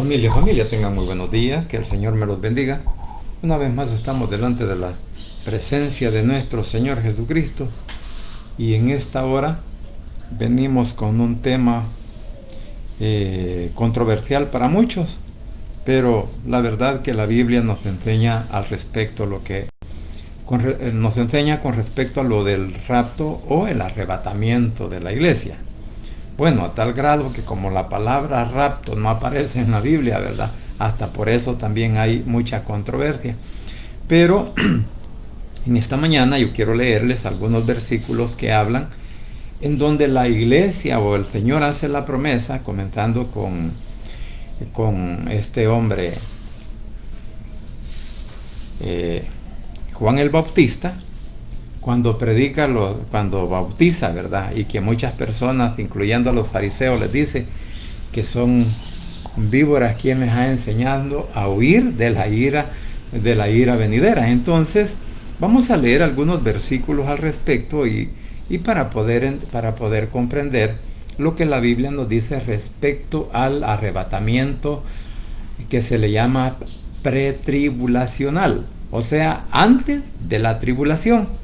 Familia, tengan muy buenos días, que el Señor me los bendiga. Una vez más estamos delante de la presencia de nuestro Señor Jesucristo y en esta hora venimos con un tema controversial para muchos, pero la verdad que la Biblia nos enseña al respecto nos enseña con respecto a lo del rapto o el arrebatamiento de la iglesia. Bueno, a tal grado que como la palabra rapto no aparece en la Biblia, ¿verdad? Hasta por eso también hay mucha controversia. Pero en esta mañana yo quiero leerles algunos versículos que hablan en donde la iglesia o el Señor hace la promesa, comentando con este hombre, Juan el Bautista, cuando cuando bautiza, ¿verdad? Y que muchas personas, incluyendo a los fariseos, les dice que son víboras quien les ha enseñado a huir de la ira venidera. Entonces, vamos a leer algunos versículos al respecto y para poder comprender lo que la Biblia nos dice respecto al arrebatamiento que se le llama pretribulacional, o sea, antes de la tribulación.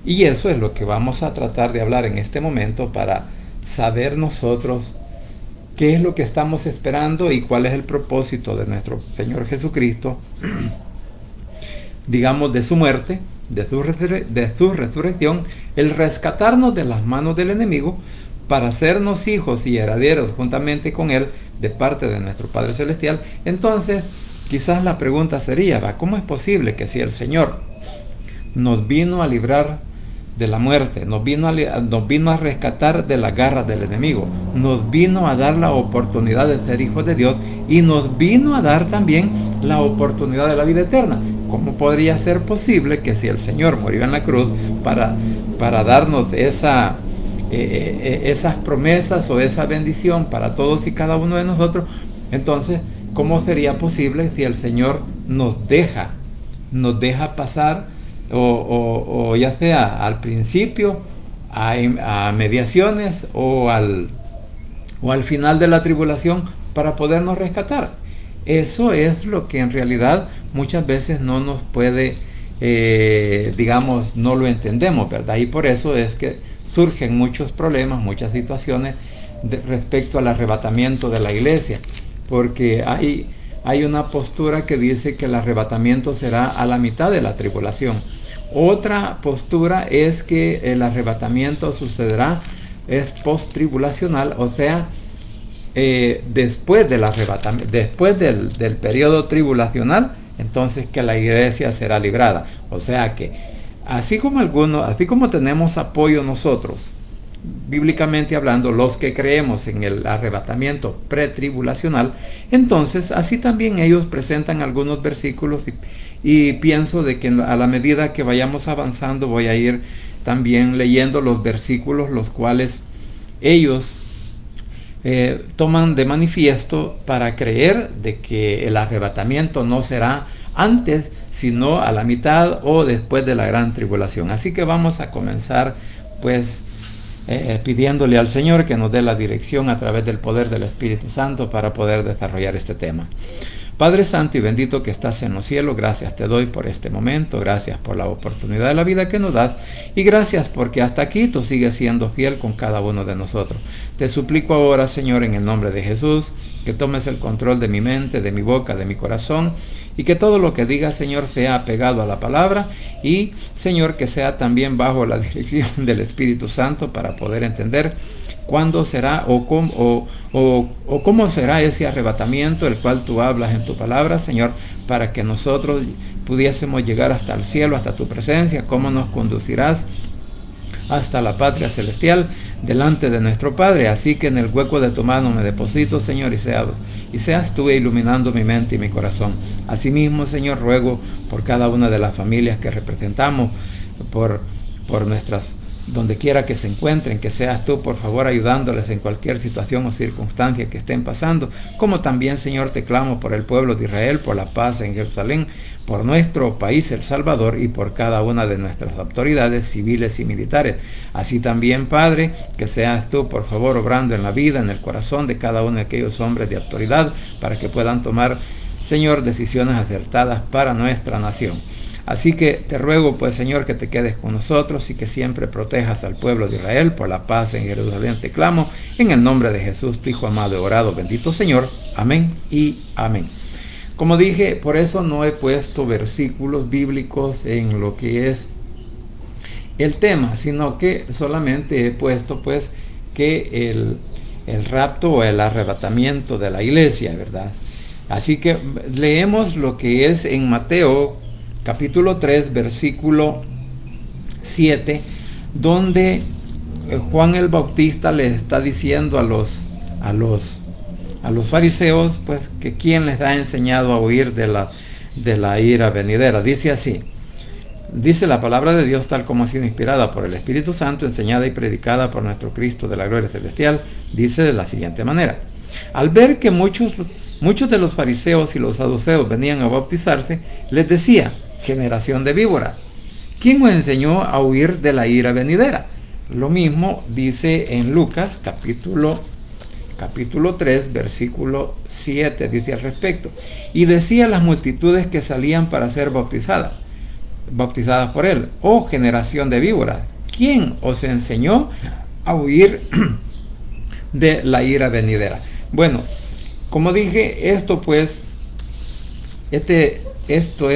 Y eso es lo que vamos a tratar de hablar en este momento para saber nosotros qué es lo que estamos esperando y cuál es el propósito de nuestro Señor Jesucristo, digamos, de su muerte, de su resurrección, el rescatarnos de las manos del enemigo para hacernos hijos y herederos juntamente con Él de parte de nuestro Padre Celestial. Entonces, quizás la pregunta sería, ¿cómo es posible que si el Señor nos vino a librar de la muerte, nos vino a rescatar de las garras del enemigo, nos vino a dar la oportunidad de ser hijos de Dios y nos vino a dar también la oportunidad de la vida eterna? ¿Cómo podría ser posible que si el Señor murió en la cruz para darnos esas promesas o esa bendición para todos y cada uno de nosotros, entonces, cómo sería posible si el Señor nos deja pasar o ya sea al principio, a mediaciones o al final de la tribulación para podernos rescatar? Eso es lo que en realidad muchas veces no nos puede, digamos, no lo entendemos, ¿verdad? Y por eso es que surgen muchos problemas, muchas situaciones respecto al arrebatamiento de la iglesia, porque hay una postura que dice que el arrebatamiento será a la mitad de la tribulación. Otra postura es que el arrebatamiento sucederá, es post-tribulacional, o sea, después del arrebatamiento, después del periodo tribulacional, entonces que la iglesia será librada. O sea que, así como tenemos apoyo nosotros, bíblicamente hablando, los que creemos en el arrebatamiento pretribulacional, entonces así también ellos presentan algunos versículos y pienso de que a la medida que vayamos avanzando voy a ir también leyendo los versículos los cuales ellos toman de manifiesto para creer de que el arrebatamiento no será antes, sino a la mitad o después de la gran tribulación. Así que vamos a comenzar pues pidiéndole al Señor que nos dé la dirección a través del poder del Espíritu Santo para poder desarrollar este tema. Padre Santo y bendito que estás en los cielos, gracias te doy por este momento, gracias por la oportunidad de la vida que nos das y gracias porque hasta aquí tú sigues siendo fiel con cada uno de nosotros. Te suplico ahora, Señor, en el nombre de Jesús, que tomes el control de mi mente, de mi boca, de mi corazón y que todo lo que diga, Señor, sea apegado a la palabra y, Señor, que sea también bajo la dirección del Espíritu Santo para poder entender cuándo será o cómo será ese arrebatamiento el cual tú hablas en tu palabra, Señor, para que nosotros pudiésemos llegar hasta el cielo, hasta tu presencia, cómo nos conducirás hasta la patria celestial delante de nuestro Padre. Así que en el hueco de tu mano me deposito, Señor, y seas tú iluminando mi mente y mi corazón. Asimismo, Señor, ruego por cada una de las familias que representamos, por nuestras donde quiera que se encuentren, que seas tú, por favor, ayudándoles en cualquier situación o circunstancia que estén pasando, como también, Señor, te clamo por el pueblo de Israel, por la paz en Jerusalén, por nuestro país, El Salvador, y por cada una de nuestras autoridades civiles y militares. Así también, Padre, que seas tú, por favor, obrando en la vida, en el corazón de cada uno de aquellos hombres de autoridad, para que puedan tomar, Señor, decisiones acertadas para nuestra nación. Así que te ruego, pues, Señor, que te quedes con nosotros y que siempre protejas al pueblo de Israel. Por la paz en Jerusalén te clamo, en el nombre de Jesús, tu Hijo amado y orado, bendito Señor. Amén y amén. Como dije, por eso no he puesto versículos bíblicos en lo que es el tema, sino que solamente he puesto, pues, que el rapto o el arrebatamiento de la iglesia, ¿verdad? Así que leemos lo que es en Mateo capítulo 3, versículo 7, donde Juan el Bautista le está diciendo a los fariseos, pues, que quién les ha enseñado a huir de la ira venidera. Dice así, dice la palabra de Dios tal como ha sido inspirada por el Espíritu Santo, enseñada y predicada por nuestro Cristo de la gloria celestial, dice de la siguiente manera: al ver que muchos de los fariseos y los saduceos venían a bautizarse, les decía: generación de víboras, ¿quién os enseñó a huir de la ira venidera? Lo mismo dice en Lucas capítulo 3, versículo 7, dice al respecto: y decía a las multitudes que salían para ser bautizadas por él: oh generación de víboras, ¿quién os enseñó a huir de la ira venidera? Bueno, como dije, esto es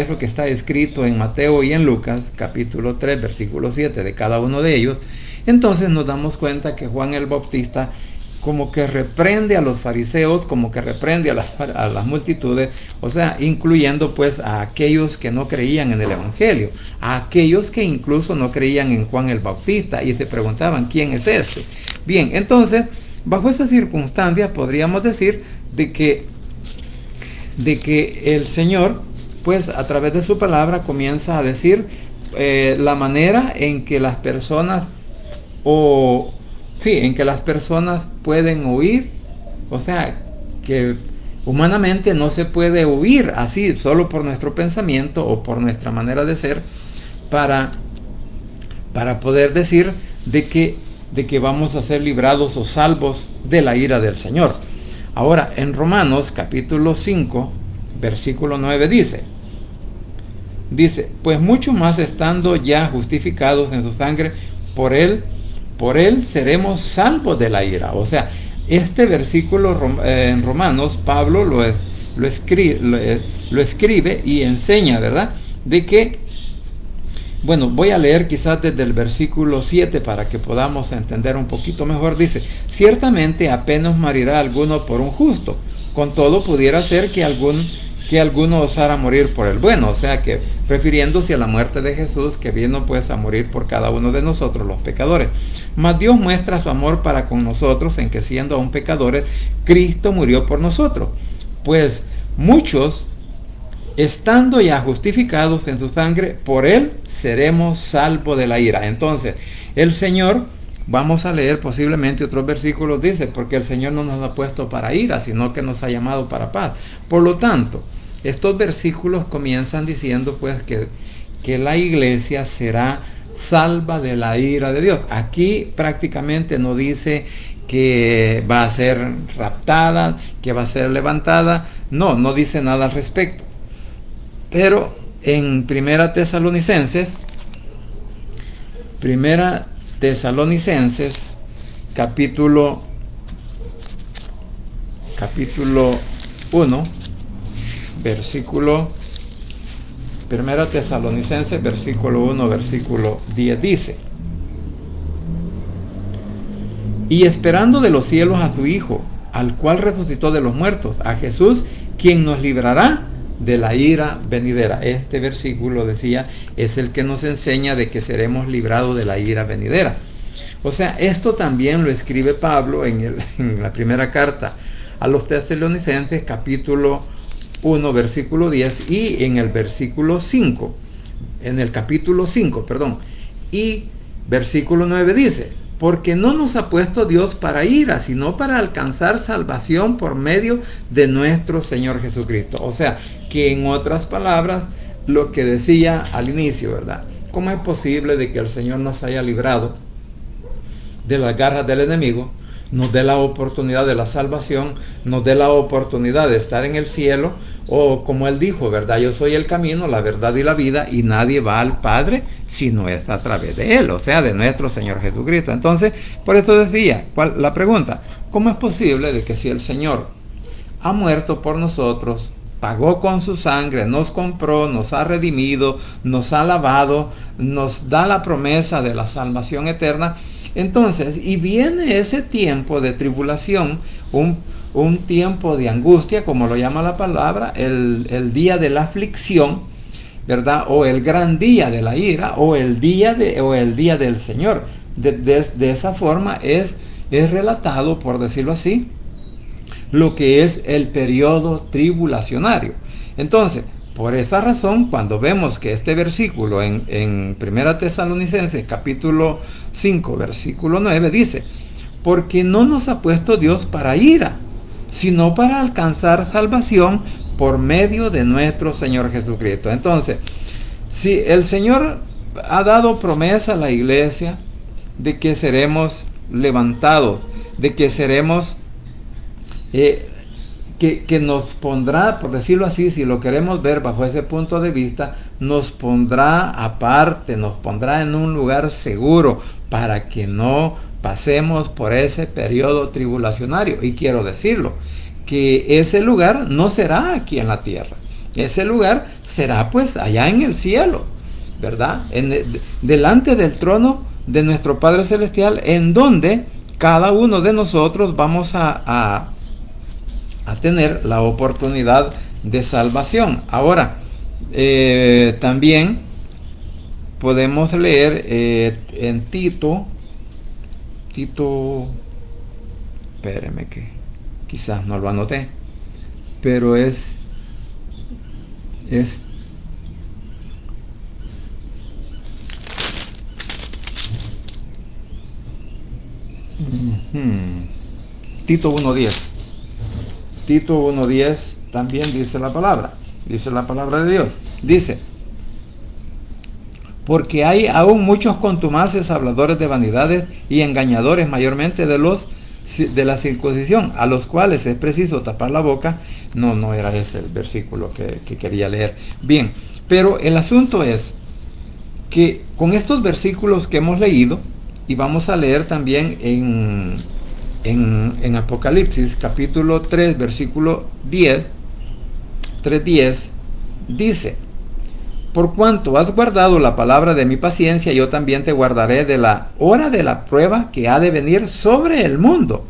lo que está escrito en Mateo y en Lucas, capítulo 3, versículo 7 de cada uno de ellos. Entonces nos damos cuenta que Juan el Bautista como que reprende a los fariseos, como que reprende a las multitudes, o sea, incluyendo pues a aquellos que no creían en el Evangelio, a aquellos que incluso no creían en Juan el Bautista y se preguntaban: ¿quién es este? Bien, entonces, bajo esa circunstancia podríamos decir de que el Señor, pues, a través de su palabra comienza a decir la manera en que las personas pueden huir, o sea, que humanamente no se puede huir así solo por nuestro pensamiento o por nuestra manera de ser, para poder decir de que vamos a ser librados o salvos de la ira del Señor. Ahora, en Romanos capítulo 5, versículo 9 dice: pues mucho más estando ya justificados en su sangre, por él seremos salvos de la ira. O sea, este versículo en Romanos, Pablo lo escribe y enseña, ¿verdad? De que, bueno, voy a leer quizás desde el versículo 7 para que podamos entender un poquito mejor. Dice: ciertamente apenas morirá alguno por un justo, con todo pudiera ser que alguno osara morir por el bueno, o sea que refiriéndose a la muerte de Jesús, que vino pues a morir por cada uno de nosotros los pecadores. Mas Dios muestra su amor para con nosotros en que, siendo aún pecadores, Cristo murió por nosotros. Pues muchos, estando ya justificados en su sangre, por él seremos salvos de la ira. Entonces, el Señor, vamos a leer posiblemente otros versículos, dice: porque el Señor no nos ha puesto para ira, sino que nos ha llamado para paz. Por lo tanto, estos versículos comienzan diciendo pues que la iglesia será salva de la ira de Dios. Aquí prácticamente no dice que va a ser raptada, que va a ser levantada, no dice nada al respecto. Pero en Primera Tesalonicenses capítulo 1, Primera Tesalonicenses, versículo 1, versículo 10 dice: y esperando de los cielos a su Hijo, al cual resucitó de los muertos, a Jesús, quien nos librará de la ira venidera. Este versículo, decía, es el que nos enseña de que seremos librados de la ira venidera. O sea, esto también lo escribe Pablo en la primera carta a los Tesalonicenses, capítulo 1, versículo 10, y en el capítulo 5, y versículo 9 dice: porque no nos ha puesto Dios para ira, sino para alcanzar salvación por medio de nuestro Señor Jesucristo. O sea, que en otras palabras, lo que decía al inicio, ¿verdad? ¿Cómo es posible de que el Señor nos haya librado de las garras del enemigo, nos dé la oportunidad de la salvación, nos dé la oportunidad de estar en el cielo, o como Él dijo, ¿verdad? Yo soy el camino, la verdad y la vida, y nadie va al Padre si no es a través de Él, o sea, de nuestro Señor Jesucristo? Entonces, por eso decía, la pregunta: ¿cómo es posible de que si el Señor ha muerto por nosotros, pagó con su sangre, nos compró, nos ha redimido, nos ha lavado, nos da la promesa de la salvación eterna? Entonces, y viene ese tiempo de tribulación, un tiempo de angustia, como lo llama la palabra, el día de la aflicción, ¿verdad? O el gran día de la ira, o el día del Señor. De esa forma es relatado, por decirlo así, lo que es el periodo tribulacionario. Entonces, por esa razón, cuando vemos que este versículo en 1 Tesalonicenses capítulo 5, versículo 9 dice: porque no nos ha puesto Dios para ira, sino para alcanzar salvación por medio de nuestro Señor Jesucristo. Entonces, si el Señor ha dado promesa a la iglesia de que seremos levantados, de que seremos que nos pondrá, por decirlo así, si lo queremos ver bajo ese punto de vista, nos pondrá aparte, nos pondrá en un lugar seguro para que no pasemos por ese periodo tribulacionario. Y quiero decirlo, que ese lugar no será aquí en la tierra, ese lugar será pues allá en el cielo, ¿verdad? Delante del trono de nuestro Padre Celestial, en donde cada uno de nosotros vamos a tener la oportunidad de salvación. Ahora, también podemos leer en Tito, espéreme que quizás no lo anoté, pero es Tito 1:10. Tito 1:10 también dice la palabra de Dios. Dice: porque hay aún muchos contumaces, habladores de vanidades y engañadores, mayormente de la circuncisión, a los cuales es preciso tapar la boca. No era ese el versículo que quería leer. Bien, pero el asunto es que con estos versículos que hemos leído, y vamos a leer también en Apocalipsis capítulo 3 versículo 3:10, dice: por cuanto has guardado la palabra de mi paciencia, yo también te guardaré de la hora de la prueba que ha de venir sobre el mundo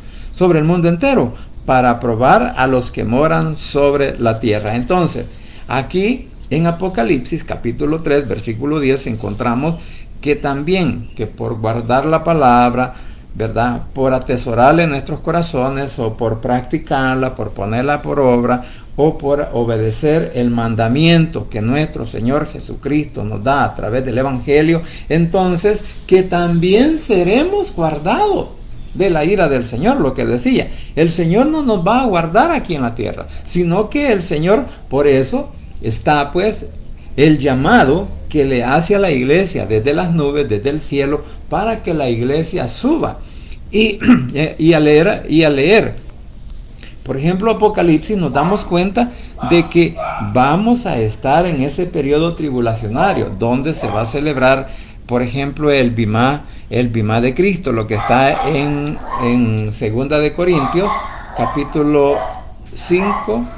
entero, para probar a los que moran sobre la tierra. Entonces, aquí en Apocalipsis capítulo 3 versículo 10 encontramos que también, que por guardar la palabra, ¿verdad?, por atesorarla en nuestros corazones, o por practicarla, por ponerla por obra, o por obedecer el mandamiento que nuestro Señor Jesucristo nos da a través del Evangelio, entonces que también seremos guardados de la ira del Señor. Lo que decía, el Señor no nos va a guardar aquí en la tierra, sino que el Señor, por eso está pues el llamado que le hace a la iglesia desde las nubes, desde el cielo, para que la iglesia suba y a leer. Por ejemplo, Apocalipsis, nos damos cuenta de que vamos a estar en ese periodo tribulacionario, donde se va a celebrar, por ejemplo, el Bimá de Cristo, lo que está en 2 de Corintios, capítulo 5,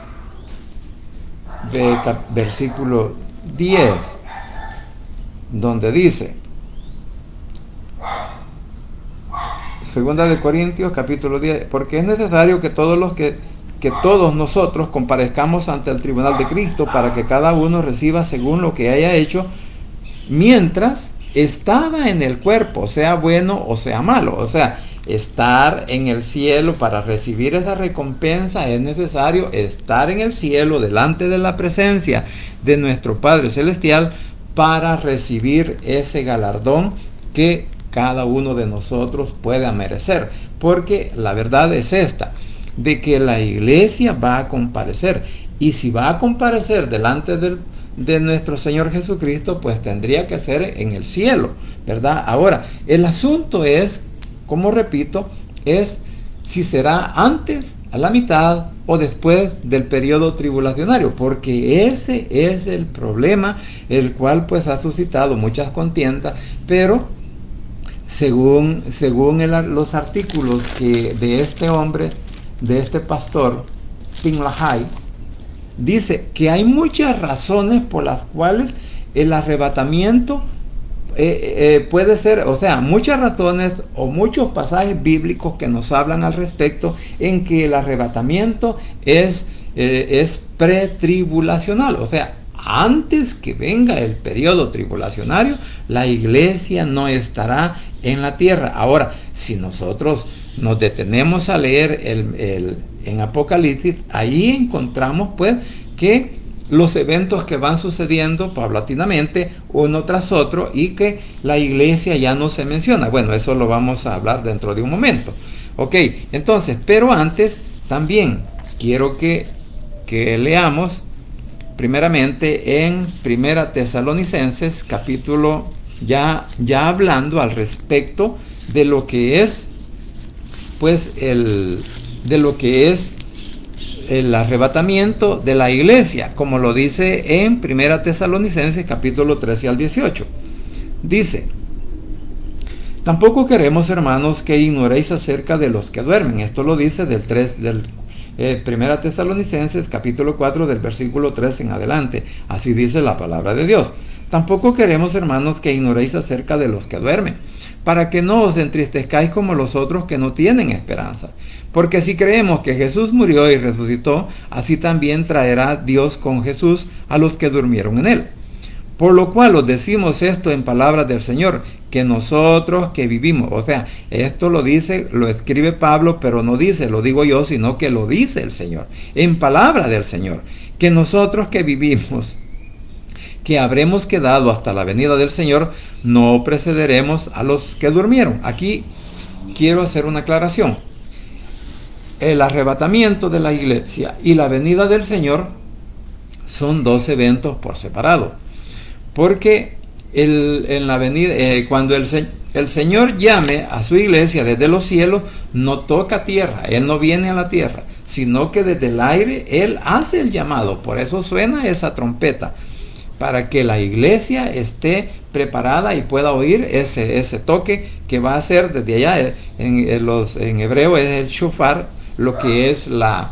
versículo 10, donde dice, 2 de Corintios capítulo 10, porque es necesario que todos nosotros comparezcamos ante el tribunal de Cristo, para que cada uno reciba según lo que haya hecho mientras estaba en el cuerpo, sea bueno o sea malo. O sea, estar en el cielo para recibir esa recompensa, es necesario estar en el cielo delante de la presencia de nuestro Padre Celestial para recibir ese galardón que cada uno de nosotros pueda merecer. Porque la verdad es esta, de que la iglesia va a comparecer. Y si va a comparecer delante de nuestro Señor Jesucristo, pues tendría que ser en el cielo, ¿verdad? Ahora, el asunto es, como repito, es si será antes, a la mitad o después del periodo tribulacionario, porque ese es el problema, el cual pues ha suscitado muchas contiendas, pero según los artículos de este hombre, de este pastor, Tim LaHaye, dice que hay muchas razones por las cuales el arrebatamiento puede ser, o sea, muchas razones o muchos pasajes bíblicos que nos hablan al respecto en que el arrebatamiento es pretribulacional, o sea, antes que venga el periodo tribulacionario, la iglesia no estará en la tierra. Ahora, si nosotros nos detenemos a leer en Apocalipsis, ahí encontramos pues que los eventos que van sucediendo paulatinamente uno tras otro y que la iglesia ya no se menciona. Bueno, eso lo vamos a hablar dentro de un momento. Ok, entonces, pero antes también quiero que leamos primeramente en Primera Tesalonicenses capítulo, ya hablando al respecto de lo que es pues de lo que es el arrebatamiento de la iglesia, como lo dice en Primera Tesalonicenses capítulo 13 al 18. Dice: tampoco queremos, hermanos, que ignoréis acerca de los que duermen. Esto lo dice Primera Tesalonicenses capítulo 4 del versículo 3 en adelante. Así dice la palabra de Dios. Tampoco queremos, hermanos, que ignoréis acerca de los que duermen, para que no os entristezcáis como los otros que no tienen esperanza. Porque si creemos que Jesús murió y resucitó, así también traerá Dios con Jesús a los que durmieron en él. Por lo cual os decimos esto en palabras del Señor, que nosotros que vivimos, o sea, esto lo escribe Pablo, pero no dice, lo digo yo, sino que lo dice el Señor, en palabra del Señor, que nosotros que vivimos, que habremos quedado hasta la venida del Señor, no precederemos a los que durmieron. Aquí quiero hacer una aclaración. El arrebatamiento de la iglesia y la venida del Señor son dos eventos por separado. Porque en la venida, cuando el Señor llame a su iglesia desde los cielos, no toca tierra, Él no viene a la tierra, sino que desde el aire Él hace el llamado. Por eso suena esa trompeta, para que la iglesia esté preparada y pueda oír ese toque que va a hacer desde allá. En hebreo es el shofar, lo que es la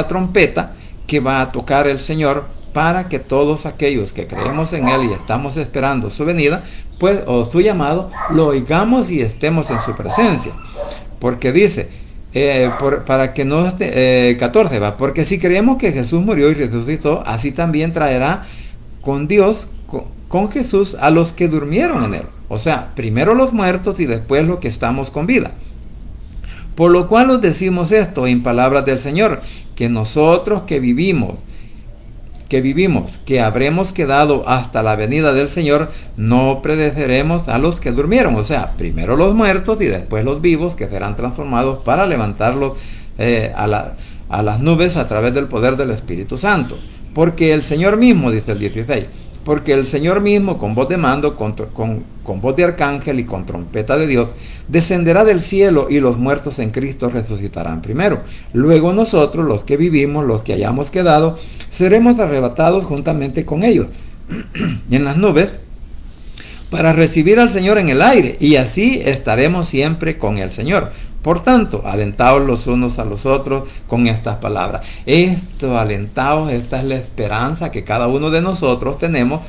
trompeta que va a tocar el Señor, para que todos aquellos que creemos en Él y estamos esperando su venida, pues, o su llamado, lo oigamos y estemos en su presencia. Porque dice, para que no esté, 14 va, porque si creemos que Jesús murió y resucitó, así también traerá con Dios, con Jesús, a los que durmieron en Él. O sea, primero los muertos y después los que estamos con vida. Por lo cual os decimos esto en palabras del Señor, que nosotros que vivimos, que habremos quedado hasta la venida del Señor, no precederemos a los que durmieron. O sea, primero los muertos y después los vivos, que serán transformados para levantarlos a las nubes a través del poder del Espíritu Santo. Porque el Señor mismo, dice el 16, porque el Señor mismo, con voz de mando, con voz de arcángel y con trompeta de Dios, descenderá del cielo, y los muertos en Cristo resucitarán primero. Luego nosotros, los que vivimos, los que hayamos quedado, seremos arrebatados juntamente con ellos en las nubes, para recibir al Señor en el aire, y así estaremos siempre con el Señor. Por tanto, alentaos los unos a los otros con estas palabras. Alentaos, esta es la esperanza que cada uno de nosotros tenemos,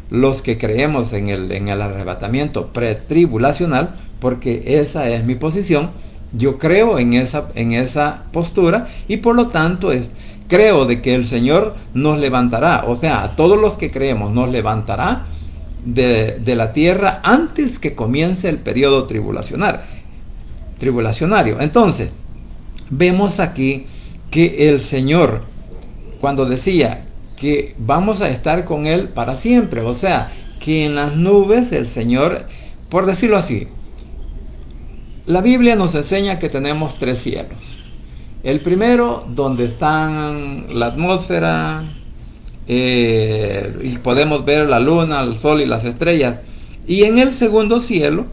los que creemos en el arrebatamiento pretribulacional, porque esa es mi posición. Yo creo en esa postura, y por lo tanto creo de que el Señor nos levantará, o sea, a todos los que creemos nos levantará de la tierra antes que comience el periodo tribulacionario. Entonces, vemos aquí que el Señor, cuando decía que vamos a estar con Él para siempre, o sea, que en las nubes el Señor, por decirlo así, La Biblia nos enseña que tenemos 3 cielos. El primero, donde están la atmósfera, y podemos ver la luna, el sol y las estrellas. Y en el segundo cielo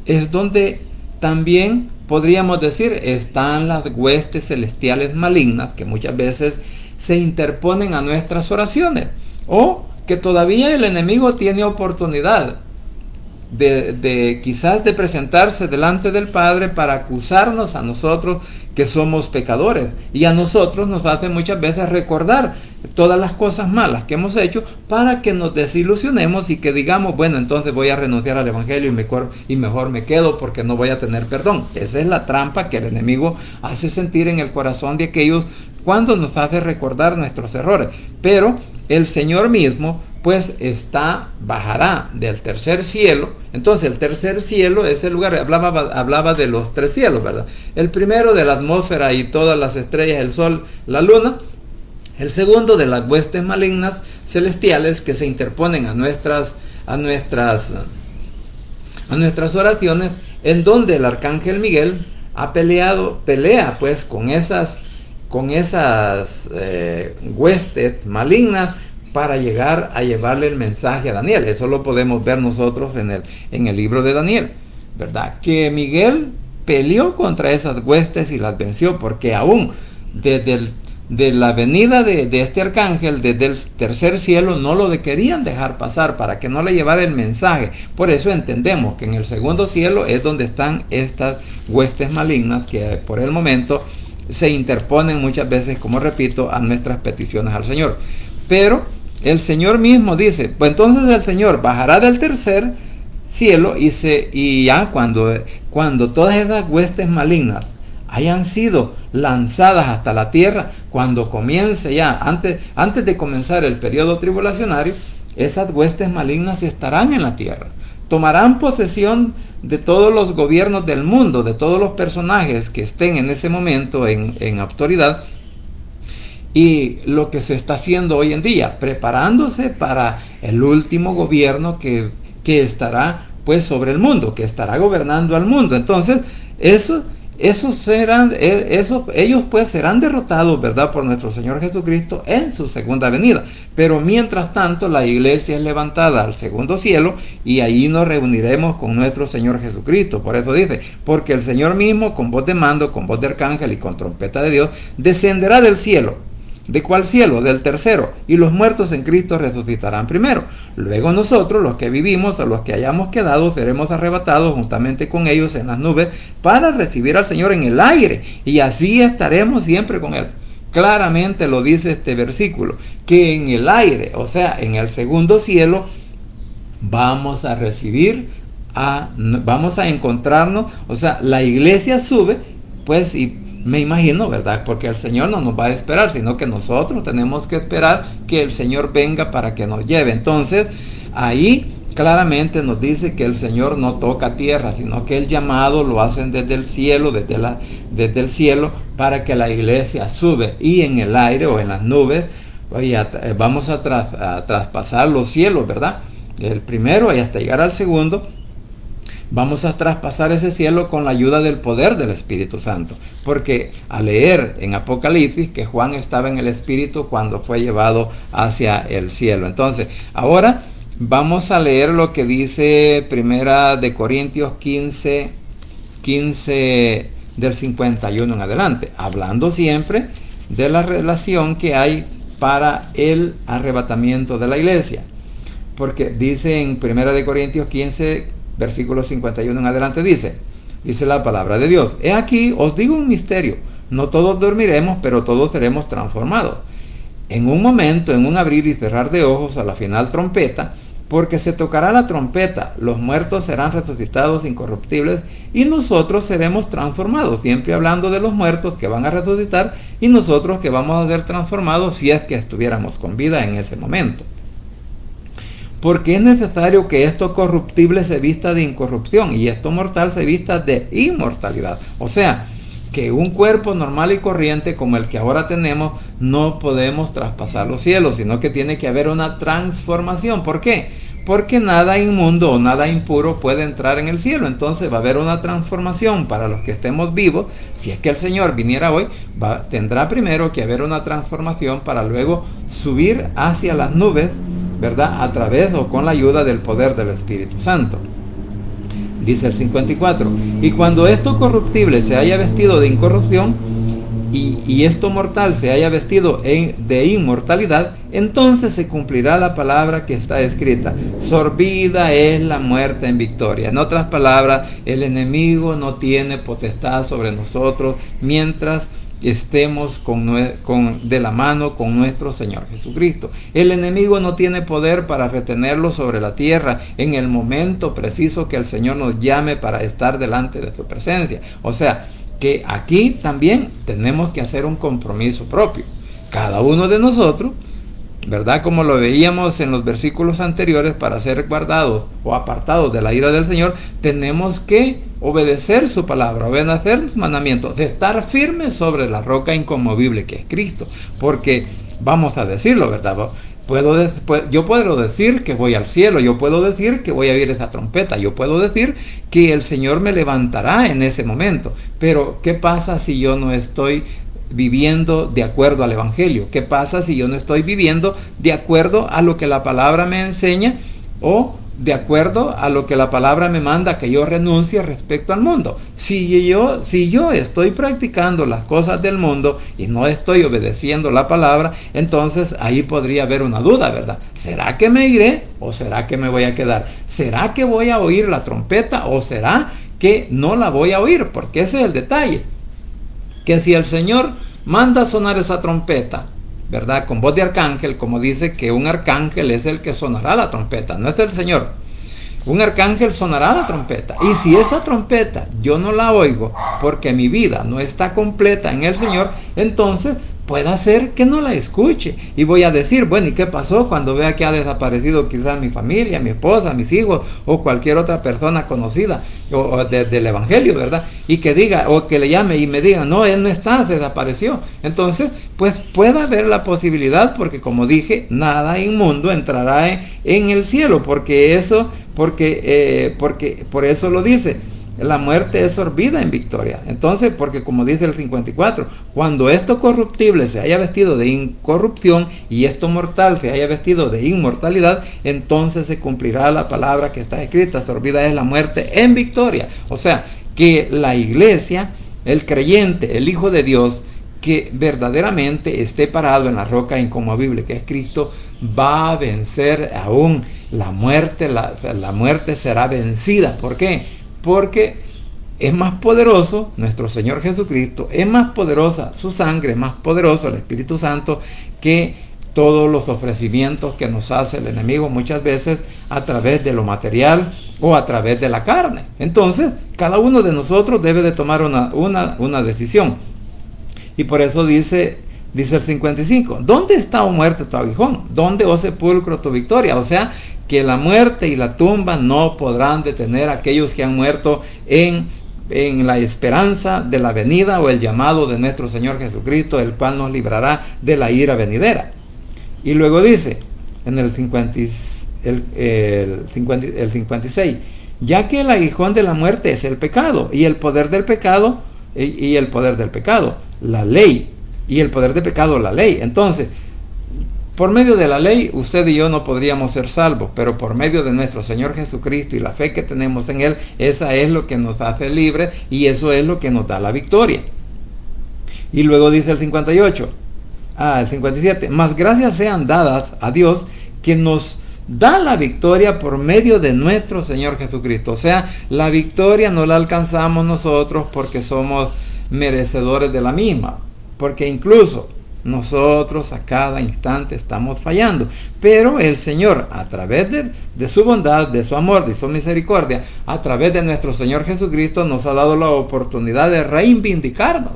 es donde también podríamos decir están las huestes celestiales malignas, que muchas veces se interponen a nuestras oraciones, o que todavía el enemigo tiene oportunidad de quizás de presentarse delante del Padre para acusarnos a nosotros que somos pecadores, y a nosotros nos hace muchas veces recordar todas las cosas malas que hemos hecho para que nos desilusionemos y que digamos, bueno, entonces voy a renunciar al Evangelio y mejor me quedo porque no voy a tener perdón. Esa es la trampa que el enemigo hace sentir en el corazón de aquellos cuando nos hace recordar nuestros errores. Pero el Señor mismo pues bajará del tercer cielo. Entonces el tercer cielo es el lugar, hablaba de los 3 cielos, ¿verdad? El primero de la atmósfera y todas las estrellas, el sol, la luna. El segundo de las huestes malignas celestiales que se interponen a nuestras oraciones, en donde el arcángel Miguel pelea pues con esas huestes malignas para llegar a llevarle el mensaje a Daniel. Eso lo podemos ver nosotros en el libro de Daniel, ¿verdad? Que Miguel peleó contra esas huestes y las venció, porque aún de la venida de este arcángel desde el tercer cielo no lo querían dejar pasar para que no le llevara el mensaje. Por eso entendemos que en el segundo cielo es donde están estas huestes malignas que por el momento se interponen muchas veces, como repito, a nuestras peticiones al Señor. Pero el Señor mismo dice, pues entonces el Señor bajará del tercer cielo y ya cuando todas esas huestes malignas hayan sido lanzadas hasta la tierra, cuando comience ya, antes de comenzar el periodo tribulacionario, esas huestes malignas estarán en la tierra. Tomarán posesión de todos los gobiernos del mundo, de todos los personajes que estén en ese momento en autoridad. Y lo que se está haciendo hoy en día, preparándose para el último gobierno que estará pues sobre el mundo, que estará gobernando al mundo. Entonces, ellos pues serán derrotados, ¿verdad?, por nuestro Señor Jesucristo en su segunda venida. Pero mientras tanto la iglesia es levantada al segundo cielo y ahí nos reuniremos con nuestro Señor Jesucristo. Por eso dice, porque el Señor mismo con voz de mando, con voz de arcángel y con trompeta de Dios descenderá del cielo. ¿De cuál cielo? Del tercero. Y los muertos en Cristo resucitarán primero. Luego nosotros, los que vivimos o los que hayamos quedado, seremos arrebatados juntamente con ellos en las nubes para recibir al Señor en el aire. Y así estaremos siempre con Él. Claramente lo dice este versículo, que en el aire, o sea, en el segundo cielo, vamos a encontrarnos, o sea, la iglesia sube, pues, y me imagino, ¿verdad? Porque el Señor no nos va a esperar, sino que nosotros tenemos que esperar que el Señor venga para que nos lleve. Entonces, ahí claramente nos dice que el Señor no toca tierra, sino que el llamado lo hacen desde el cielo, desde el cielo, para que la iglesia sube. Y en el aire o en las nubes, vamos a traspasar los cielos, ¿verdad? El primero y hasta llegar al segundo. Vamos a traspasar ese cielo con la ayuda del poder del Espíritu Santo. Porque al leer en Apocalipsis que Juan estaba en el Espíritu cuando fue llevado hacia el cielo. Entonces, ahora vamos a leer lo que dice Primera de Corintios 15 del 51 en adelante. Hablando siempre de la relación que hay para el arrebatamiento de la iglesia. Porque dice en Primera de Corintios 15... versículo 51 en adelante dice la palabra de Dios: He aquí, os digo un misterio, no todos dormiremos, pero todos seremos transformados. En un momento, en un abrir y cerrar de ojos, a la final trompeta, porque se tocará la trompeta, los muertos serán resucitados incorruptibles y nosotros seremos transformados, siempre hablando de los muertos que van a resucitar y nosotros que vamos a ser transformados si es que estuviéramos con vida en ese momento. Porque es necesario que esto corruptible se vista de incorrupción y esto mortal se vista de inmortalidad. O sea, que un cuerpo normal y corriente como el que ahora tenemos no podemos traspasar los cielos, sino que tiene que haber una transformación. ¿Por qué? porque nada inmundo o nada impuro puede entrar en el cielo. Entonces va a haber una transformación para los que estemos vivos. Si es que el Señor viniera hoy, tendrá primero que haber una transformación para luego subir hacia las nubes, ¿verdad? A través o con la ayuda del poder del Espíritu Santo. Dice el 54, y cuando esto corruptible se haya vestido de incorrupción, y esto mortal se haya vestido de inmortalidad, entonces se cumplirá la palabra que está escrita: sorbida es la muerte en victoria. En otras palabras, el enemigo no tiene potestad sobre nosotros mientras estemos de la mano con nuestro Señor Jesucristo. El enemigo no tiene poder para retenerlo sobre la tierra en el momento preciso que el Señor nos llame para estar delante de su presencia. O sea, que aquí también tenemos que hacer un compromiso propio. Cada uno de nosotros, ¿verdad? Como lo veíamos en los versículos anteriores, para ser guardados o apartados de la ira del Señor, tenemos que obedecer su palabra, obedecer sus mandamientos, de estar firmes sobre la roca inconmovible que es Cristo. Porque, vamos a decirlo, ¿verdad? Yo puedo decir que voy al cielo, yo puedo decir que voy a oír esa trompeta, yo puedo decir que el Señor me levantará en ese momento, pero ¿qué pasa si yo no estoy viviendo de acuerdo al Evangelio? ¿Qué pasa si yo no estoy viviendo de acuerdo a lo que la palabra me enseña o de acuerdo a lo que la palabra me manda que yo renuncie respecto al mundo? Si yo estoy practicando las cosas del mundo y no estoy obedeciendo la palabra, entonces ahí podría haber una duda, ¿verdad? ¿Será que me iré o será que me voy a quedar? ¿Será que voy a oír la trompeta o será que no la voy a oír? Porque ese es el detalle. Que si el Señor manda sonar esa trompeta, ¿verdad? Con voz de arcángel, como dice que un arcángel es el que sonará la trompeta, no es el Señor. Un arcángel sonará la trompeta. Y si esa trompeta yo no la oigo porque mi vida no está completa en el Señor, entonces puede ser que no la escuche. Y voy a decir, bueno, ¿y qué pasó cuando vea que ha desaparecido quizás mi familia, mi esposa, mis hijos o cualquier otra persona conocida del Evangelio, ¿verdad? Y que diga, o que le llame y me diga, no, él no está, desapareció. Entonces, pues puede haber la posibilidad, porque como dije, nada inmundo entrará en el cielo, porque por eso lo dice. La muerte es sorbida en victoria. Entonces, porque como dice el 54, cuando esto corruptible se haya vestido de incorrupción y esto mortal se haya vestido de inmortalidad, entonces se cumplirá la palabra que está escrita: sorbida es la muerte en victoria. O sea, que la iglesia, el creyente, el Hijo de Dios, que verdaderamente esté parado en la roca inconmovible que es Cristo, va a vencer aún la muerte. La muerte será vencida. ¿Por qué? Porque es más poderoso nuestro Señor Jesucristo, es más poderosa su sangre, es más poderoso el Espíritu Santo que todos los ofrecimientos que nos hace el enemigo muchas veces a través de lo material o a través de la carne. Entonces, cada uno de nosotros debe de tomar una decisión. Y por eso dice el 55, ¿dónde está, oh muerte, tu aguijón? ¿Dónde, oh sepulcro, tu victoria? O sea, que la muerte y la tumba no podrán detener a aquellos que han muerto en la esperanza de la venida o el llamado de nuestro Señor Jesucristo, el cual nos librará de la ira venidera. Y luego dice, en el 56, ya que el aguijón de la muerte es el pecado, y el poder del pecado, la ley, y el poder del pecado, la ley. Entonces, por medio de la ley, usted y yo no podríamos ser salvos, pero por medio de nuestro Señor Jesucristo y la fe que tenemos en Él, esa es lo que nos hace libres y eso es lo que nos da la victoria. Y luego dice el 57, mas gracias sean dadas a Dios que nos da la victoria por medio de nuestro Señor Jesucristo. O sea, la victoria no la alcanzamos nosotros porque somos merecedores de la misma, porque incluso nosotros a cada instante estamos fallando, pero el Señor, a través de su bondad, de su amor, de su misericordia, a través de nuestro Señor Jesucristo, nos ha dado la oportunidad de reivindicarnos.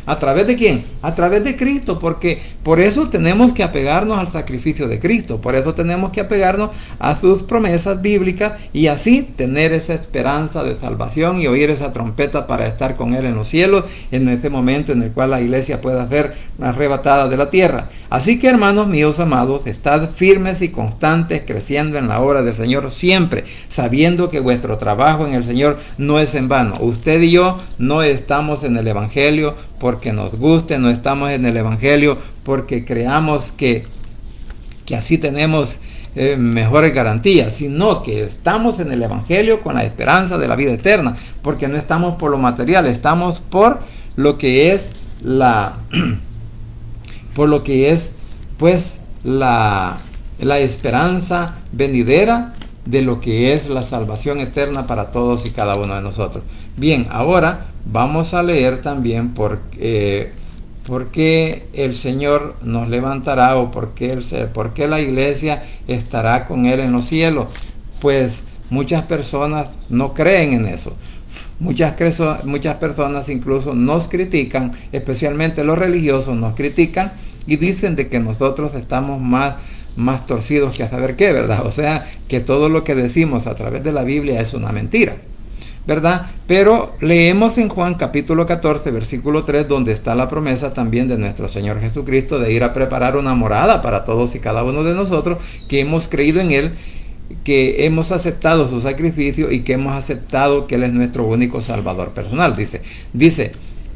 ¿A través de quién? A través de Cristo, porque por eso tenemos que apegarnos al sacrificio de Cristo, por eso tenemos que apegarnos a sus promesas bíblicas y así tener esa esperanza de salvación y oír esa trompeta para estar con Él en los cielos, en ese momento en el cual la iglesia pueda ser arrebatada de la tierra. Así que, hermanos míos amados, estad firmes y constantes, creciendo en la obra del Señor siempre, sabiendo que vuestro trabajo en el Señor no es en vano. Usted y yo no estamos en el Evangelio porque nos guste, no estamos en el Evangelio porque creamos que así tenemos mejores garantías, sino que estamos en el Evangelio con la esperanza de la vida eterna, porque no estamos por lo material, estamos por lo que es pues la esperanza venidera de lo que es la salvación eterna para todos y cada uno de nosotros. Bien, ahora vamos a leer también por qué el Señor nos levantará o por qué la iglesia estará con Él en los cielos. Pues muchas personas no creen en eso. Muchas personas incluso nos critican, especialmente los religiosos nos critican y dicen de que nosotros estamos más torcidos que a saber qué, ¿verdad? O sea, que todo lo que decimos a través de la Biblia es una mentira, ¿verdad? Pero leemos en Juan capítulo 14, versículo 3, donde está la promesa también de nuestro Señor Jesucristo de ir a preparar una morada para todos y cada uno de nosotros que hemos creído en Él, que hemos aceptado su sacrificio y que hemos aceptado que Él es nuestro único Salvador personal. Dice,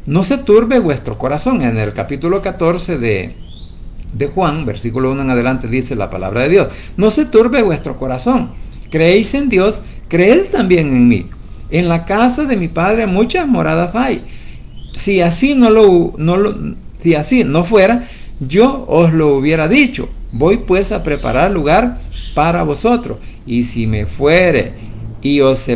no se turbe vuestro corazón. En el capítulo 14 de Juan, versículo 1 en adelante, dice la palabra de Dios: no se turbe vuestro corazón. Creéis en Dios, creed también en mí. En la casa de mi Padre muchas moradas hay. Si así si así no fuera, yo os lo hubiera dicho. Voy pues a preparar lugar para vosotros. Y si me fuere y os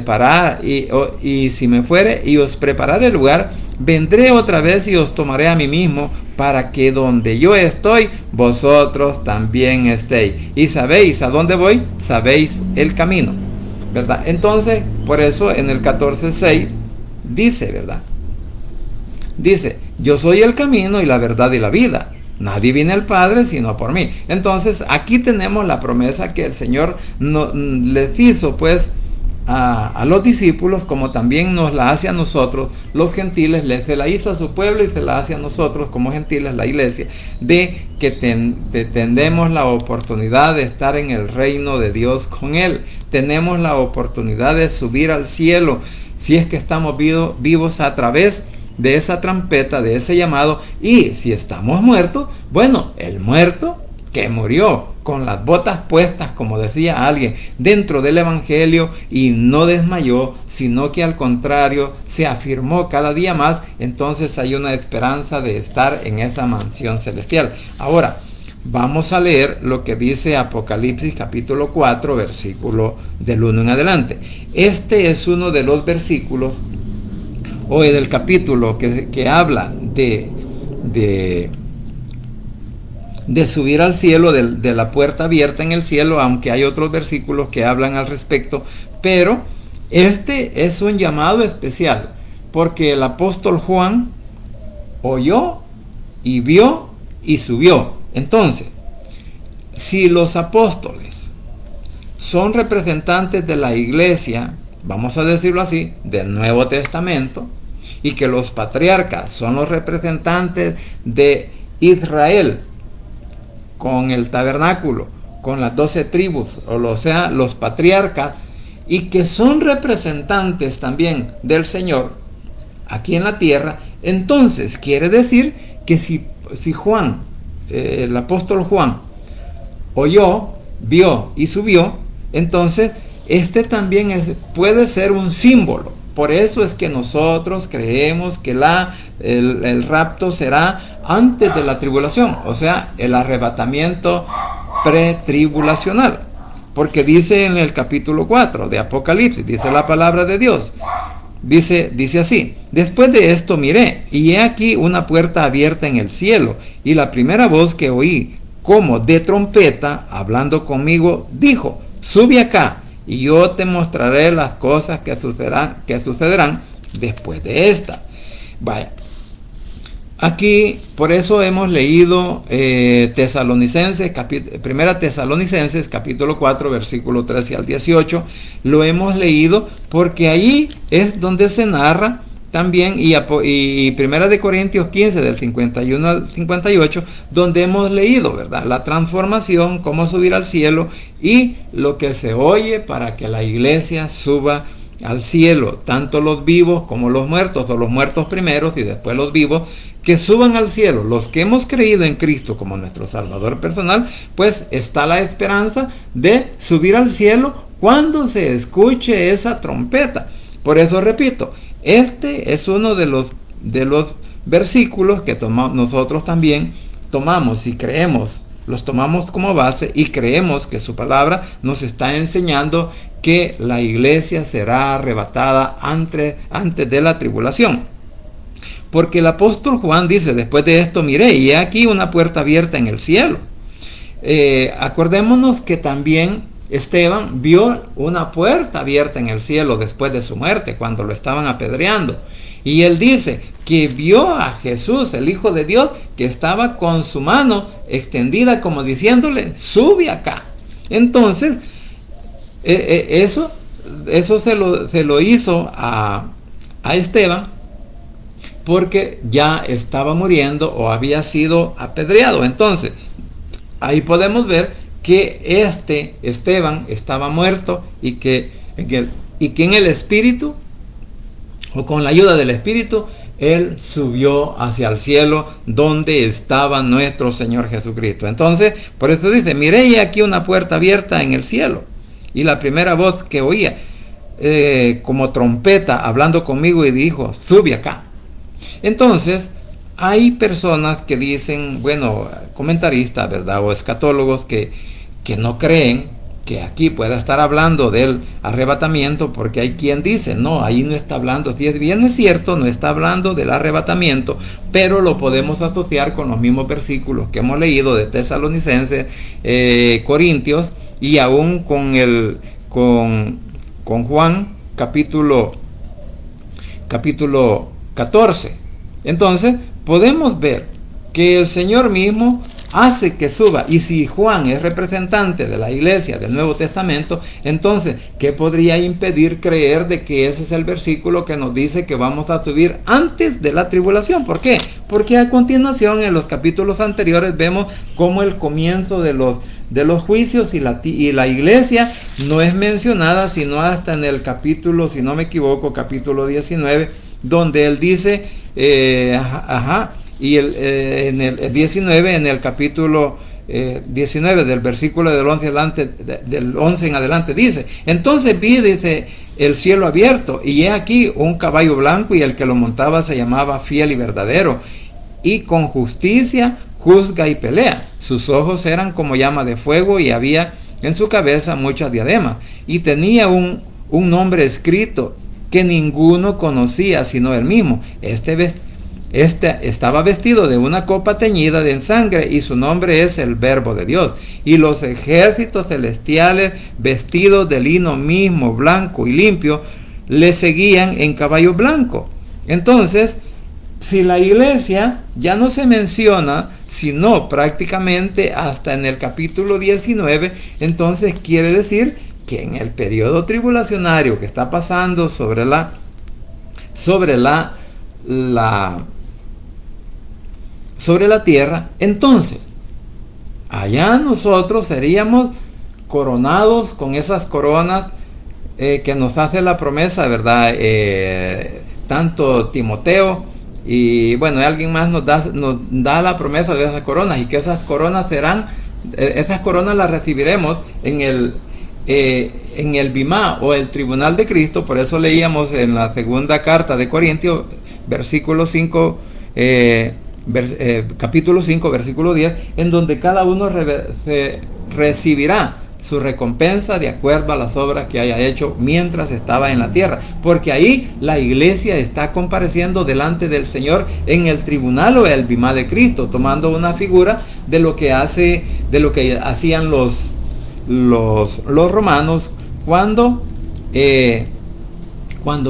preparare el lugar, vendré otra vez y os tomaré a mí mismo, para que donde yo estoy, vosotros también estéis. Y sabéis a dónde voy, sabéis el camino, ¿verdad? Entonces, por eso en el 14:6 dice, ¿verdad? Dice, yo soy el camino y la verdad y la vida. Nadie viene al Padre sino por mí. Entonces, aquí tenemos la promesa que el Señor les hizo, pues, a los discípulos, como también nos la hace a nosotros, los gentiles. Se la hizo a su pueblo y se la hace a nosotros, como gentiles, la iglesia, de que tenemos la oportunidad de estar en el reino de Dios con Él. Tenemos la oportunidad de subir al cielo, si es que estamos vivos a través de esa trompeta, de ese llamado. Y si estamos muertos, bueno, el muerto que murió con las botas puestas, como decía alguien, dentro del Evangelio, y no desmayó, sino que al contrario se afirmó cada día más, entonces hay una esperanza de estar en esa mansión celestial. Ahora vamos a leer lo que dice Apocalipsis capítulo 4, versículo del 1 en adelante. Este es uno de los versículos o del capítulo que habla de subir al cielo, de la puerta abierta en el cielo, aunque hay otros versículos que hablan al respecto, pero este es un llamado especial, porque el apóstol Juan oyó y vio y subió. Entonces, si los apóstoles son representantes de la iglesia, vamos a decirlo así, del Nuevo Testamento, y que los patriarcas son los representantes de Israel, con el tabernáculo, con las 12 tribus, o sea, los patriarcas, y que son representantes también del Señor aquí en la tierra, entonces quiere decir que si Juan, el apóstol Juan, oyó, vio y subió, entonces este también puede ser un símbolo. Por eso es que nosotros creemos que el rapto será antes de la tribulación, o sea, el arrebatamiento pretribulacional. Porque dice en el capítulo 4 de Apocalipsis, dice la palabra de Dios, dice así: después de esto miré, y he aquí una puerta abierta en el cielo, y la primera voz que oí, como de trompeta, hablando conmigo, dijo: sube acá, y yo te mostraré las cosas que sucederán después de esta. Vaya, Aquí, por eso hemos leído Primera Tesalonicenses, capítulo 4, versículo 13 al 18. Lo hemos leído porque ahí es donde se narra también, y Primera de Corintios 15, del 51 al 58, donde hemos leído, ¿verdad?, la transformación, cómo subir al cielo y lo que se oye para que la iglesia suba al cielo, tanto los vivos como los muertos, o los muertos primeros y después los vivos, que suban al cielo. Los que hemos creído en Cristo como nuestro Salvador personal, pues está la esperanza de subir al cielo cuando se escuche esa trompeta. Por eso repito, este es uno de los versículos que nosotros también tomamos y creemos, los tomamos como base y creemos que su palabra nos está enseñando que la iglesia será arrebatada antes de la tribulación. Porque el apóstol Juan dice, después de esto miré, y he aquí una puerta abierta en el cielo. Acordémonos que también Esteban vio una puerta abierta en el cielo después de su muerte, cuando lo estaban apedreando. Y él dice que vio a Jesús, el Hijo de Dios, que estaba con su mano extendida como diciéndole, sube acá. Entonces, eso se lo hizo a Esteban, porque ya estaba muriendo o había sido apedreado. Entonces, ahí podemos ver que Esteban estaba muerto y que en el Espíritu, o con la ayuda del Espíritu, él subió hacia el cielo donde estaba nuestro Señor Jesucristo. Entonces, por eso dice, miré y aquí una puerta abierta en el cielo. Y la primera voz que oía, como trompeta, hablando conmigo, y dijo, sube acá. Entonces, hay personas que dicen, bueno, comentaristas, ¿verdad?, o escatólogos que no creen que aquí pueda estar hablando del arrebatamiento, porque hay quien dice, no, ahí no está hablando, si es bien es cierto, no está hablando del arrebatamiento, pero lo podemos asociar con los mismos versículos que hemos leído de Tesalonicenses, Corintios, y aún con Juan, capítulo 14. Entonces, podemos ver que el Señor mismo hace que suba. Y si Juan es representante de la iglesia del Nuevo Testamento, entonces, ¿qué podría impedir creer de que ese es el versículo que nos dice que vamos a subir antes de la tribulación? ¿Por qué? Porque a continuación, en los capítulos anteriores, vemos cómo el comienzo de los juicios y la iglesia no es mencionada sino hasta en el capítulo, si no me equivoco, capítulo 19, donde él dice, y en el 19, en el capítulo 19, del versículo del 11 en adelante, dice, entonces vi, dice, el cielo abierto, y he aquí un caballo blanco, y el que lo montaba se llamaba Fiel y Verdadero, y con justicia juzga y pelea. Sus ojos eran como llama de fuego, y había en su cabeza muchas diademas, y tenía un nombre escrito que ninguno conocía sino él mismo. Este estaba vestido de una copa teñida en sangre, y su nombre es el Verbo de Dios. Y los ejércitos celestiales, vestidos de lino mismo, blanco y limpio, le seguían en caballo blanco. Entonces, si la iglesia ya no se menciona, sino prácticamente hasta en el capítulo 19, entonces quiere decir que en el periodo tribulacionario que está pasando sobre la tierra, entonces allá nosotros seríamos coronados con esas coronas que nos hace la promesa, ¿verdad? Tanto Timoteo y bueno, alguien más nos da la promesa de esas coronas, y que esas coronas las recibiremos en el Bimá, o el tribunal de Cristo. Por eso leíamos en la segunda carta de Corintios, capítulo 5, versículo 10, en donde cada uno recibirá su recompensa de acuerdo a las obras que haya hecho mientras estaba en la tierra, porque ahí la iglesia está compareciendo delante del Señor en el tribunal o el Bimá de Cristo, tomando una figura de lo que hacían los romanos cuando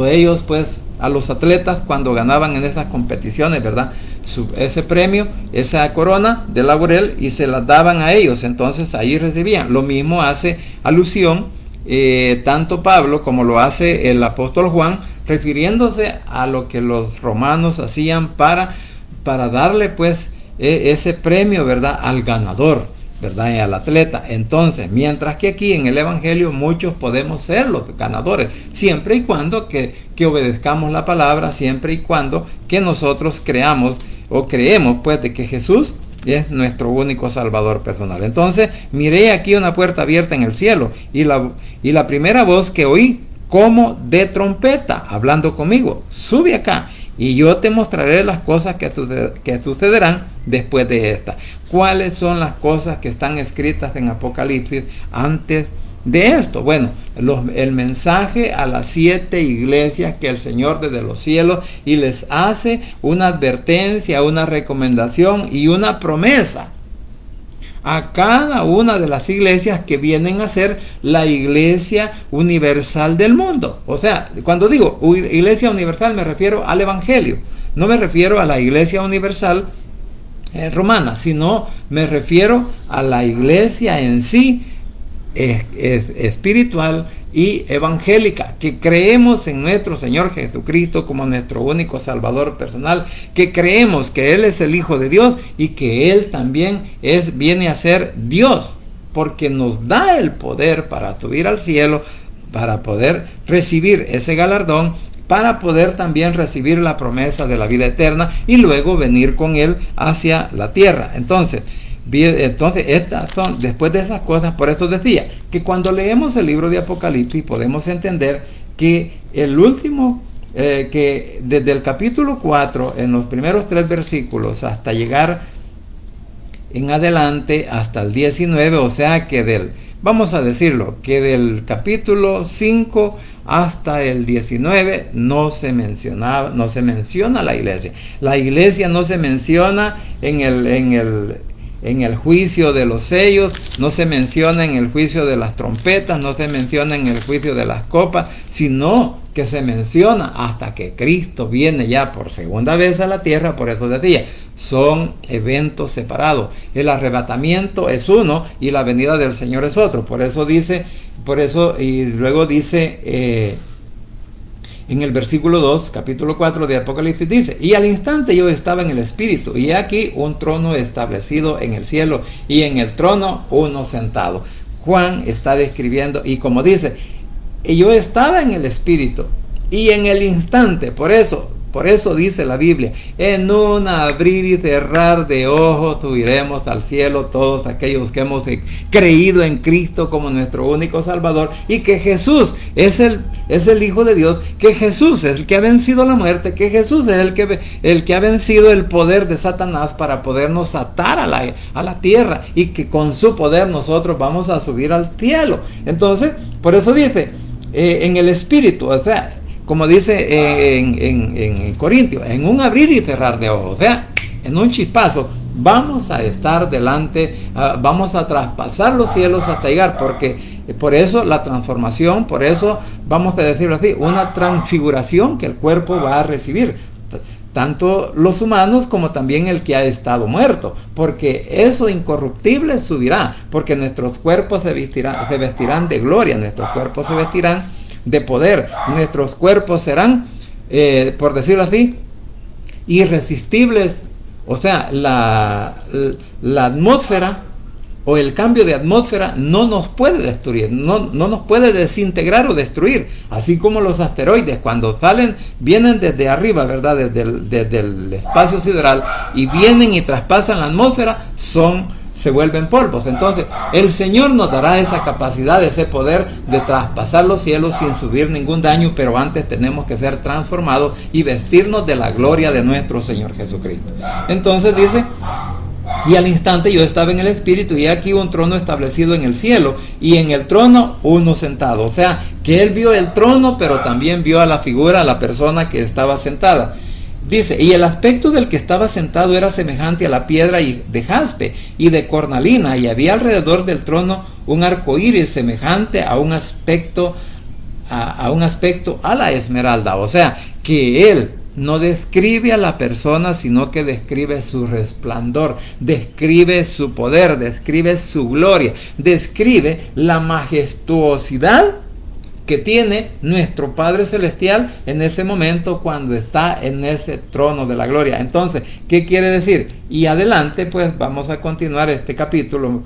ellos, pues, a los atletas, cuando ganaban en esas competiciones, ¿verdad?, ese premio, esa corona de laurel, y se las daban a ellos. Entonces ahí recibían. Lo mismo hace alusión tanto Pablo como lo hace el apóstol Juan, refiriéndose a lo que los romanos hacían para darle pues ese premio, ¿verdad?, al ganador, ¿verdad?, y al atleta. Entonces, mientras que aquí en el Evangelio muchos podemos ser los ganadores, siempre y cuando que obedezcamos la palabra, siempre y cuando que nosotros creemos pues de que Jesús es nuestro único Salvador personal. Entonces, miré aquí una puerta abierta en el cielo, y la primera voz que oí, como de trompeta, hablando conmigo: sube acá, y yo te mostraré las cosas que sucederán después de esta. ¿Cuáles son las cosas que están escritas en Apocalipsis antes de esto? Bueno, el mensaje a las 7 iglesias que el Señor desde los cielos, y les hace una advertencia, una recomendación y una promesa a cada una de las iglesias que vienen a ser la iglesia universal del mundo. O sea, cuando digo iglesia universal me refiero al Evangelio, no me refiero a la iglesia universal romana, sino me refiero a la iglesia en sí, es espiritual y evangélica, que creemos en nuestro Señor Jesucristo como nuestro único Salvador personal, que creemos que Él es el Hijo de Dios y que Él también viene a ser Dios, porque nos da el poder para subir al cielo, para poder recibir ese galardón, para poder también recibir la promesa de la vida eterna y luego venir con Él hacia la tierra. Entonces, estas son, después de esas cosas, por eso decía que cuando leemos el libro de Apocalipsis podemos entender que el último, que desde el capítulo 4, en los primeros 3 versículos, hasta llegar en adelante hasta el 19, o sea que vamos a decirlo, que del capítulo 5 hasta el 19 no se menciona la iglesia. La iglesia no se menciona en el juicio de los sellos, no se menciona en el juicio de las trompetas, no se menciona en el juicio de las copas, sino que se menciona hasta que Cristo viene ya por segunda vez a la tierra. Por eso decía, son eventos separados. El arrebatamiento es uno y la venida del Señor es otro. Por eso y luego dice en el versículo 2, capítulo 4 de Apocalipsis, dice: y al instante yo estaba en el Espíritu, y aquí un trono establecido en el cielo, y en el trono uno sentado. Juan está describiendo, y como dice, yo estaba en el Espíritu, y en el instante, por eso dice la Biblia, en un abrir y cerrar de ojos subiremos al cielo todos aquellos que hemos creído en Cristo como nuestro único Salvador, y que Jesús es el Hijo de Dios, que Jesús es el que ha vencido la muerte, que Jesús es el que ha vencido el poder de Satanás para podernos atar a la tierra, y que con su poder nosotros vamos a subir al cielo. Entonces, por eso dice, en el Espíritu, o sea, como dice en Corintios, en un abrir y cerrar de ojos, o sea, en un chispazo, vamos a estar delante, vamos a traspasar los cielos hasta llegar, porque por eso la transformación, por eso vamos a decirlo así, una transfiguración que el cuerpo va a recibir, tanto los humanos como también el que ha estado muerto, porque eso incorruptible subirá, porque nuestros cuerpos se vestirán de gloria, nuestros cuerpos se vestirán de poder, nuestros cuerpos serán, por decirlo así, irresistibles. O sea, la atmósfera o el cambio de atmósfera no nos puede destruir, no nos puede desintegrar o destruir, así como los asteroides cuando vienen desde arriba, ¿verdad?, desde el espacio sideral, y vienen y traspasan la atmósfera, se vuelven polvos. Entonces el Señor nos dará esa capacidad, ese poder de traspasar los cielos sin subir ningún daño, pero antes tenemos que ser transformados y vestirnos de la gloria de nuestro Señor Jesucristo. Entonces dice, y al instante yo estaba en el Espíritu, y aquí un trono establecido en el cielo, y en el trono uno sentado. O sea, que él vio el trono, pero también vio a la figura, a la persona que estaba sentada. Dice, y el aspecto del que estaba sentado era semejante a la piedra de jaspe y de cornalina, y había alrededor del trono un arco iris semejante a un aspecto a la esmeralda. O sea, que él no describe a la persona, sino que describe su resplandor, describe su poder, describe su gloria, describe la majestuosidad que tiene nuestro Padre Celestial en ese momento cuando está en ese trono de la gloria. Entonces, ¿qué quiere decir? Y adelante, pues vamos a continuar este capítulo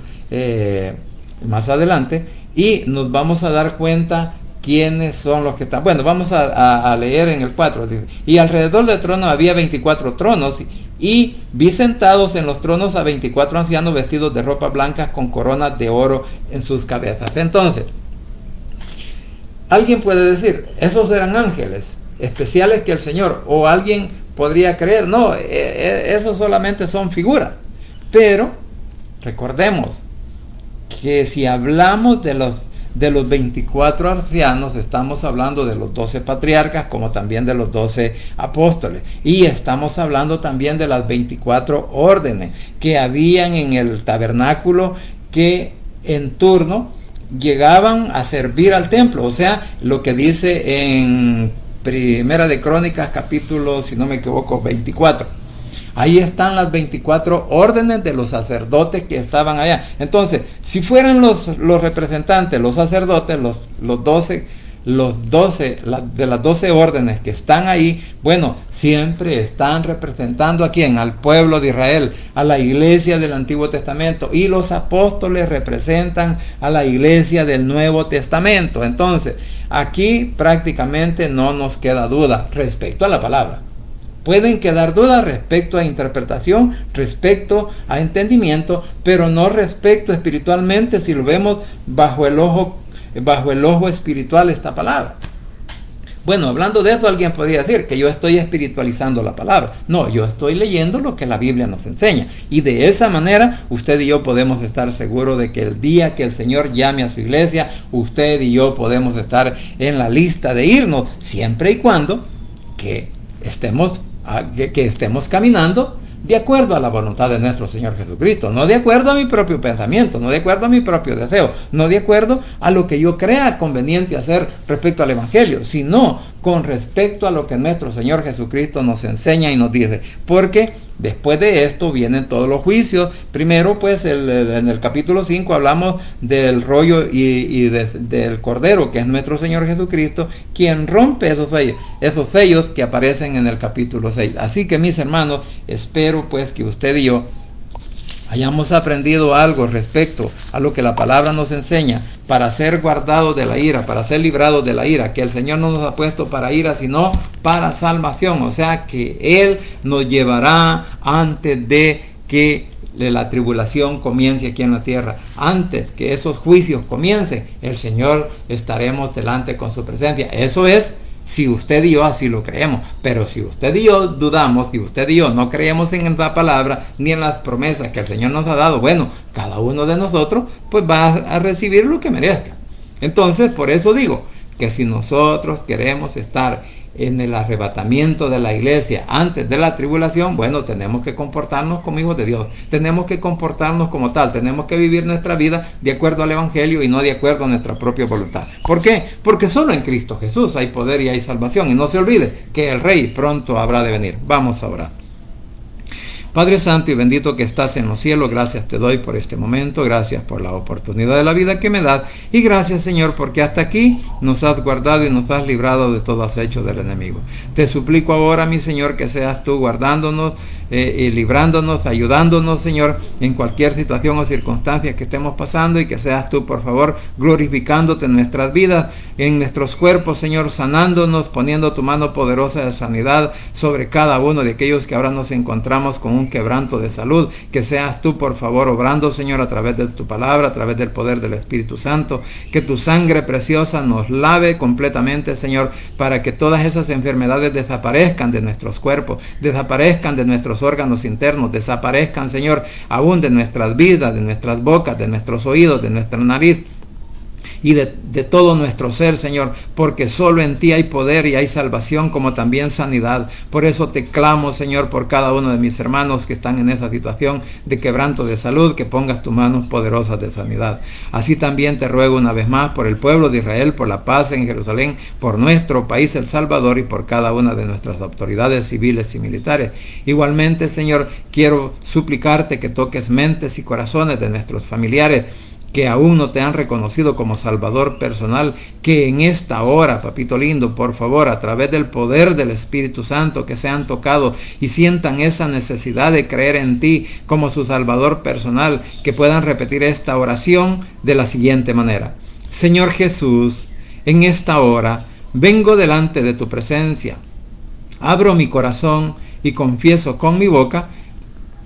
más adelante y nos vamos a dar cuenta quiénes son los que están. Bueno, vamos a leer en el 4. Dice, y alrededor del trono había 24 tronos y vi sentados en los tronos a 24 ancianos vestidos de ropas blancas con coronas de oro en sus cabezas. Entonces, alguien puede decir, esos eran ángeles especiales que el Señor, o alguien podría creer, no, esos solamente son figuras. Pero recordemos que si hablamos de los 24 ancianos, estamos hablando de los 12 patriarcas, como también de los 12 apóstoles, y estamos hablando también de las 24 órdenes que habían en el tabernáculo, que en turno llegaban a servir al templo. O sea, lo que dice en Primera de Crónicas, capítulo, si no me equivoco, 24. Ahí están las 24 órdenes de los sacerdotes que estaban allá. Entonces, si fueran los representantes, los sacerdotes, los 12 de las 12 órdenes que están ahí, bueno, siempre están representando a quién, al pueblo de Israel, a la iglesia del Antiguo Testamento, y los apóstoles representan a la iglesia del Nuevo Testamento. Entonces, aquí prácticamente no nos queda duda respecto a la palabra. Pueden quedar dudas respecto a interpretación, respecto a entendimiento, pero no respecto espiritualmente, si lo vemos bajo el ojo espiritual esta palabra. Bueno, hablando de eso, alguien podría decir que yo estoy espiritualizando la palabra. No, yo estoy leyendo lo que la Biblia nos enseña. Y de esa manera, usted y yo podemos estar seguros de que el día que el Señor llame a su iglesia, usted y yo podemos estar en la lista de irnos, siempre y cuando que estemos caminando de acuerdo a la voluntad de nuestro Señor Jesucristo, no de acuerdo a mi propio pensamiento, no de acuerdo a mi propio deseo, no de acuerdo a lo que yo crea conveniente hacer respecto al Evangelio, sino con respecto a lo que nuestro Señor Jesucristo nos enseña y nos dice. Porque después de esto vienen todos los juicios. Primero, pues, en el capítulo 5 hablamos del rollo y del Cordero, que es nuestro Señor Jesucristo, quien rompe esos sellos que aparecen en el capítulo 6. Así que, mis hermanos, espero pues que usted y yo hayamos aprendido algo respecto a lo que la palabra nos enseña para ser guardados de la ira, para ser librados de la ira, que el Señor no nos ha puesto para ira, sino para salvación. O sea, que Él nos llevará antes de que la tribulación comience aquí en la tierra. Antes que esos juicios comiencen, el Señor estaremos delante con su presencia. Eso es si usted y yo así lo creemos. Pero si usted y yo dudamos, si usted y yo no creemos en la palabra ni en las promesas que el Señor nos ha dado, bueno, cada uno de nosotros pues va a recibir lo que merezca. Entonces, por eso digo que si nosotros queremos estar en el arrebatamiento de la iglesia antes de la tribulación, bueno, tenemos que comportarnos como hijos de Dios, tenemos que comportarnos como tal, tenemos que vivir nuestra vida de acuerdo al Evangelio y no de acuerdo a nuestra propia voluntad. ¿Por qué? Porque solo en Cristo Jesús hay poder y hay salvación, y no se olvide que el Rey pronto habrá de venir. Vamos a orar. Padre Santo y bendito que estás en los cielos, gracias te doy por este momento, gracias por la oportunidad de la vida que me das, y gracias, Señor, porque hasta aquí nos has guardado y nos has librado de todo acecho del enemigo. Te suplico ahora, mi Señor, que seas tú guardándonos y librándonos, ayudándonos, Señor, en cualquier situación o circunstancia que estemos pasando, y que seas tú, por favor, glorificándote en nuestras vidas, en nuestros cuerpos, Señor, sanándonos, poniendo tu mano poderosa de sanidad sobre cada uno de aquellos que ahora nos encontramos con un quebranto de salud. Que seas tú, por favor, obrando, Señor, a través de tu palabra, a través del poder del Espíritu Santo, que tu sangre preciosa nos lave completamente, Señor, para que todas esas enfermedades desaparezcan de nuestros cuerpos, desaparezcan de nuestros órganos internos, desaparezcan, Señor, aún de nuestras vidas, de nuestras bocas, de nuestros oídos, de nuestra nariz, y de todo nuestro ser, Señor, porque solo en ti hay poder y hay salvación, como también sanidad. Por eso te clamo, Señor, por cada uno de mis hermanos que están en esa situación de quebranto de salud, que pongas tus manos poderosas de sanidad. Así también te ruego una vez más por el pueblo de Israel, por la paz en Jerusalén, por nuestro país, El Salvador, y por cada una de nuestras autoridades civiles y militares. Igualmente, Señor, quiero suplicarte que toques mentes y corazones de nuestros familiares que aún no te han reconocido como Salvador personal, que en esta hora, papito lindo, por favor, a través del poder del Espíritu Santo, que sean tocados y sientan esa necesidad de creer en ti como su Salvador personal, que puedan repetir esta oración de la siguiente manera: Señor Jesús, en esta hora vengo delante de tu presencia, abro mi corazón y confieso con mi boca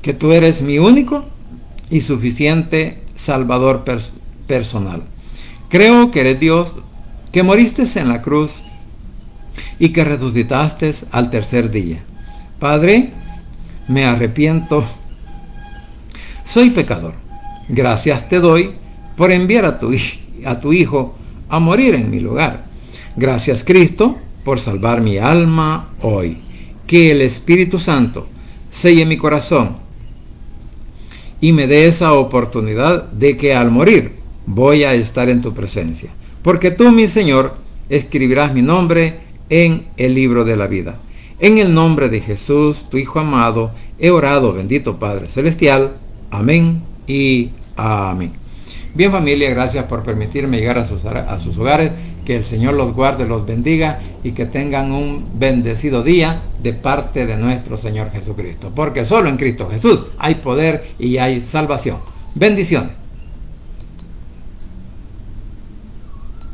que tú eres mi único y suficiente Salvador personal. Creo que eres Dios, que moriste en la cruz y que resucitaste al tercer día. Padre, me arrepiento, soy pecador. Gracias te doy por enviar a tu Hijo a morir en mi lugar. Gracias, Cristo, por salvar mi alma hoy. Que el Espíritu Santo selle mi corazón y me dé esa oportunidad de que al morir voy a estar en tu presencia. Porque tú, mi Señor, escribirás mi nombre en el libro de la vida. En el nombre de Jesús, tu Hijo amado, he orado, bendito Padre Celestial. Amén y amén. Bien, familia, gracias por permitirme llegar a sus hogares. Que el Señor los guarde, los bendiga y que tengan un bendecido día de parte de nuestro Señor Jesucristo. Porque solo en Cristo Jesús hay poder y hay salvación. Bendiciones.